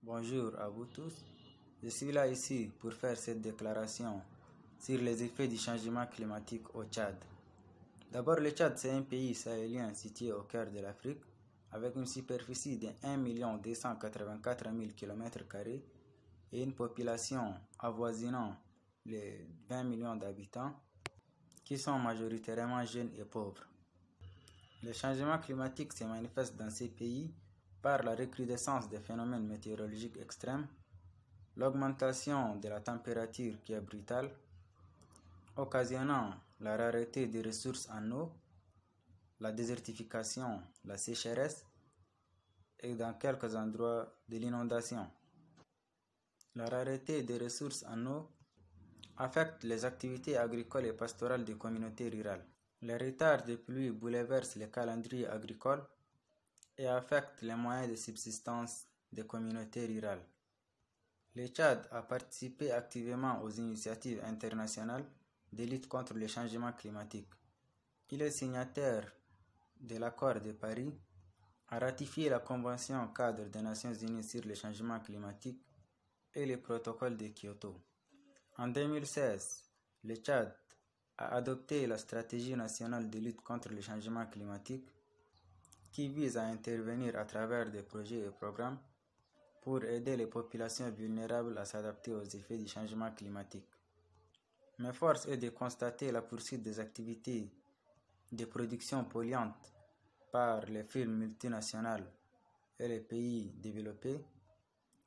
Bonjour à vous tous. Je suis là ici pour faire cette déclaration sur les effets du changement climatique au Tchad. D'abord, le Tchad, c'est un pays sahélien situé au cœur de l'Afrique avec une superficie de 1 284 000 km² et une population avoisinant les 20 millions d'habitants qui sont majoritairement jeunes et pauvres. Le changement climatique se manifeste dans ces pays par la recrudescence des phénomènes météorologiques extrêmes, l'augmentation de la température qui est brutale, occasionnant la rareté des ressources en eau, la désertification, la sécheresse et dans quelques endroits de l'inondation. La rareté des ressources en eau affecte les activités agricoles et pastorales des communautés rurales. Les retards de pluie bouleversent les calendriers agricoles et affectent les moyens de subsistance des communautés rurales. Le Tchad a participé activement aux initiatives internationales de lutte contre le changement climatique. Il est signataire de l'accord de Paris, a ratifié la Convention cadre des Nations Unies sur le changement climatique et le protocole de Kyoto. En 2016, le Tchad a adopté la stratégie nationale de lutte contre le changement climatique qui vise à intervenir à travers des projets et programmes pour aider les populations vulnérables à s'adapter aux effets du changement climatique. Mais force est de constater la poursuite des activités de production polluantes par les firmes multinationales et les pays développés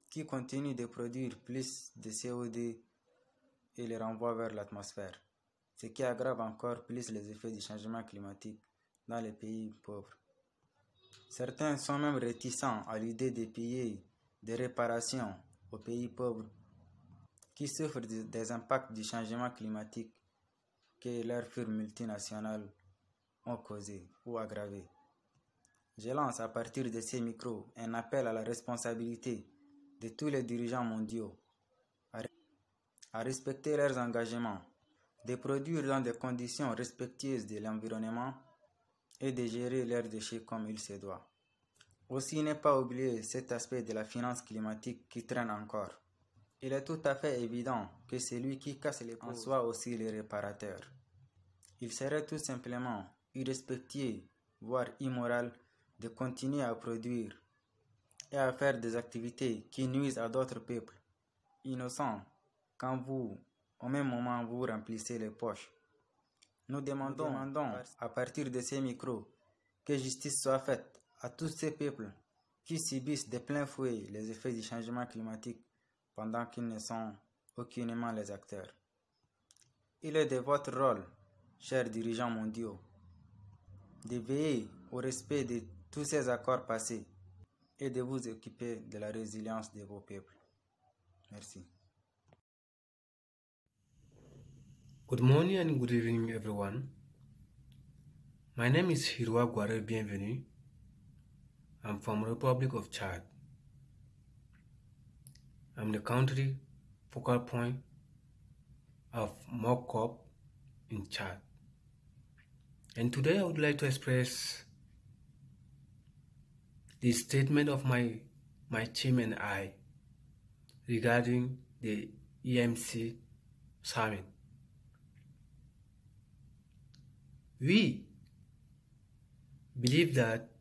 qui continuent de produire plus de CO2 et les renvoient vers l'atmosphère, ce qui aggrave encore plus les effets du changement climatique dans les pays pauvres. Certains sont même réticents à l'idée de payer des réparations aux pays pauvres qui souffrent des impacts du changement climatique que leurs firmes multinationales ont causé ou aggravé. Je lance à partir de ces micros un appel à la responsabilité de tous les dirigeants mondiaux à respecter leurs engagements, de produire dans des conditions respectueuses de l'environnement et de gérer leurs déchets comme il se doit. Aussi, ne pas oublier cet aspect de la finance climatique qui traîne encore. Il est tout à fait évident que celui qui casse les pots en soit aussi le réparateur. Il serait tout simplement irrespectueux, voire immoral, de continuer à produire et à faire des activités qui nuisent à d'autres peuples innocents quand vous, au même moment, vous remplissez les poches. Nous demandons à partir de ces micros que justice soit faite à tous ces peuples qui subissent de plein fouet les effets du changement climatique pendant qu'ils ne sont aucunement les acteurs. Il est de votre rôle, chers dirigeants mondiaux, de veiller au respect de tous ces accords passés et de vous occuper de la résilience de vos peuples. Merci. Good morning and good evening, everyone. My name is Hirwa Guare Bienvenue. I'm from Republic of Chad. I'm the country focal point of MOCOP in Chad. And today I would like to express the statement of my team and I regarding the EMC summit. We believe that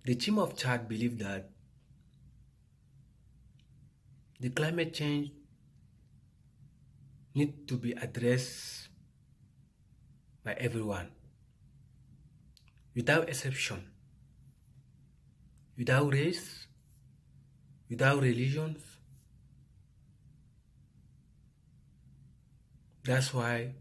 the team of Chad believe that the climate change needs to be addressed by everyone, without exception, without race, without religions. That's why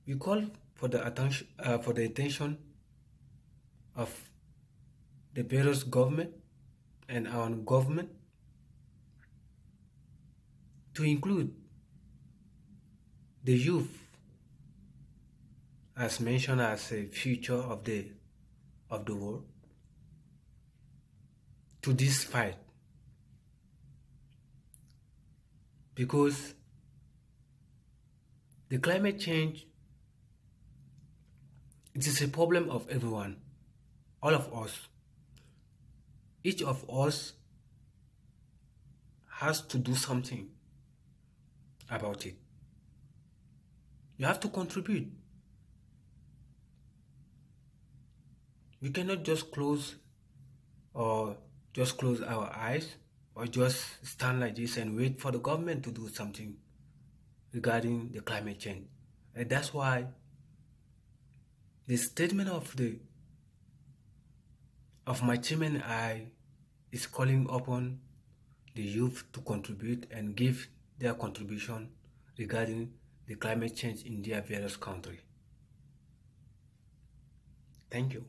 we call for the attention of the various government and our government to include the youth as mentioned as a future of the world to this fight, because the climate change, it is a problem of everyone. all of us, each of us has to do something about it. You have to contribute. We cannot just close our eyes or just stand like this and wait for the government to do something regarding the climate change. And that's why the statement of my team and I is calling upon the youth to contribute and give their contribution regarding the climate change in their various countries. Thank you.